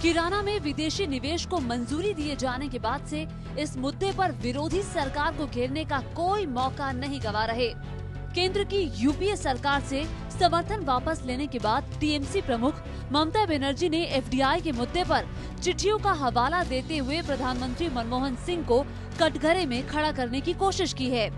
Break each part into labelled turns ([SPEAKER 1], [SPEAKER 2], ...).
[SPEAKER 1] किराना में विदेशी निवेश को मंजूरी दिए जाने के बाद से इस मुद्दे पर विरोधी सरकार को घेरने का कोई मौका नहीं गंवा रहे। केंद्र की यूपीए सरकार से समर्थन वापस लेने के बाद टीएमसी प्रमुख ममता बनर्जी ने एफडीआई के मुद्दे पर चिट्ठियों का हवाला देते हुए प्रधानमंत्री मनमोहन सिंह को कटघरे में खड़ा करने की कोशिश की है।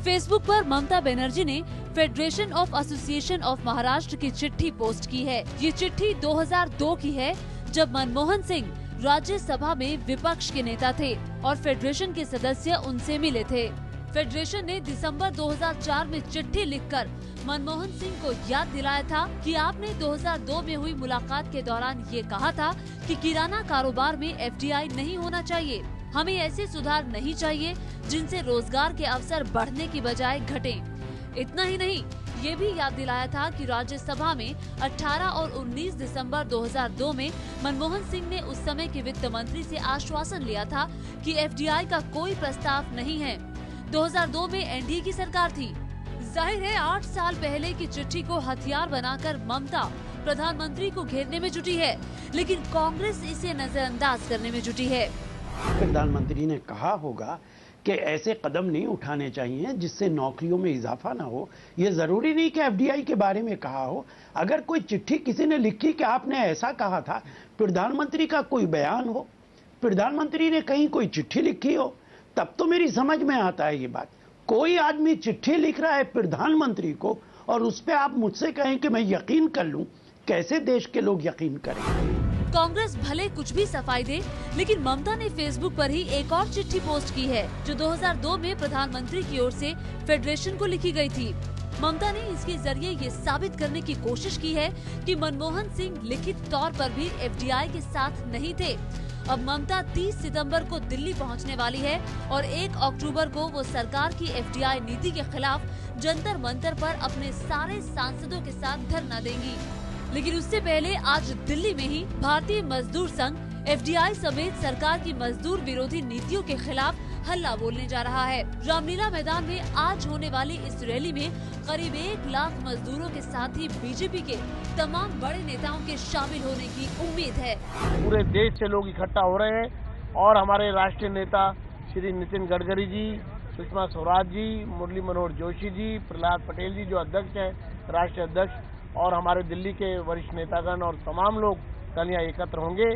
[SPEAKER 1] फेसबुक पर ममता बनर्जी ने federation of association of Maharashtra की चिट्ठी पोस्ट की है। ये चिट्ठी 2002 की है, जब मनमोहन सिंह राज्यसभा में विपक्ष के नेता थे और फेडरेशन के सदस्य उनसे मिले थे। फेडरेशन ने दिसंबर 2004 में चिट्ठी लिखकर मनमोहन सिंह को याद दिलाया था कि आपने 2002 में हुई मुलाकात के दौरान ये कहा था कि किराना कारोबार में एफडीआई नहीं होना चाहिए। हमें ऐसे सुधार नहीं चाहिए जिनसे रोजगार के अवसर बढ़ने की बजाय घटे। इतना ही नहीं, ये भी याद दिलाया था कि राज्यसभा में 18 और 19 दिसंबर 2002 में मनमोहन सिंह ने उस समय के वित्त मंत्री से आश्वासन लिया था कि एफडीआई का कोई प्रस्ताव नहीं है। 2002 में एनडीए की सरकार थी। जाहिर है 8 साल पहले की चिट्ठी को हथियार बनाकर ममता प्रधानमंत्री को घेरने में जुटी है, लेकिन कांग्रेस इसे नजरअंदाज करने में जुटी है।
[SPEAKER 2] प्रधानमंत्री ने कहा होगा कि ऐसे कदम नहीं उठाने चाहिए जिससे नौकरियों में इजाफा ना हो। ये जरूरी नहीं कि एफडीआई के बारे में कहा हो। अगर कोई चिट्ठी किसी ने लिखी कि आपने ऐसा कहा था, प्रधानमंत्री का कोई बयान हो, प्रधानमंत्री ने कहीं कोई चिट्ठी लिखी हो, तब तो मेरी समझ में आता है ये बात। कोई आदमी चिट्ठी लिख रहा है प्रधानमंत्री को और उस पे आप मुझसे कहें कि मैं यकीन कर लूं, कैसे देश के लोग यकीन करें?
[SPEAKER 1] कांग्रेस भले कुछ भी सफाई दे, लेकिन ममता ने फेसबुक पर ही एक और चिट्ठी पोस्ट की है जो 2002 में प्रधानमंत्री की ओर से फेडरेशन को लिखी गई थी। ममता ने इसके जरिए ये साबित करने की कोशिश की है कि मनमोहन सिंह लिखित तौर पर भी एफडीआई के साथ नहीं थे। अब ममता 30 सितंबर को दिल्ली पहुंचने वाली है और 1 अक्टूबर को वो सरकार की एफडीआई नीति के खिलाफ जंतर मंतर पर अपने सारे सांसदों के साथ धरना देंगी। लेकिन उससे पहले आज दिल्ली में ही भारतीय मजदूर संघ एफडीआई समेत सरकार की मजदूर विरोधी नीतियों के खिलाफ हल्ला बोलने जा रहा है। रामलीला मैदान में आज होने वाली इस रैली में करीब 1 लाख मजदूरों के साथ ही बीजेपी के तमाम बड़े नेताओं के शामिल होने की उम्मीद है।
[SPEAKER 3] पूरे देश से लोग इकट्ठा हो रहे हैं और हमारे राष्ट्रीय नेता श्री नितिन गडकरी जी, सुषमा स्वराज जी, मुरली मनोहर जोशी जी, प्रहलाद पटेल जी जो अध्यक्ष हैं, राष्ट्रीय अध्यक्ष, और हमारे दिल्ली के वरिष्ठ नेतागण और तमाम लोग कल यहाँ एकत्र होंगे।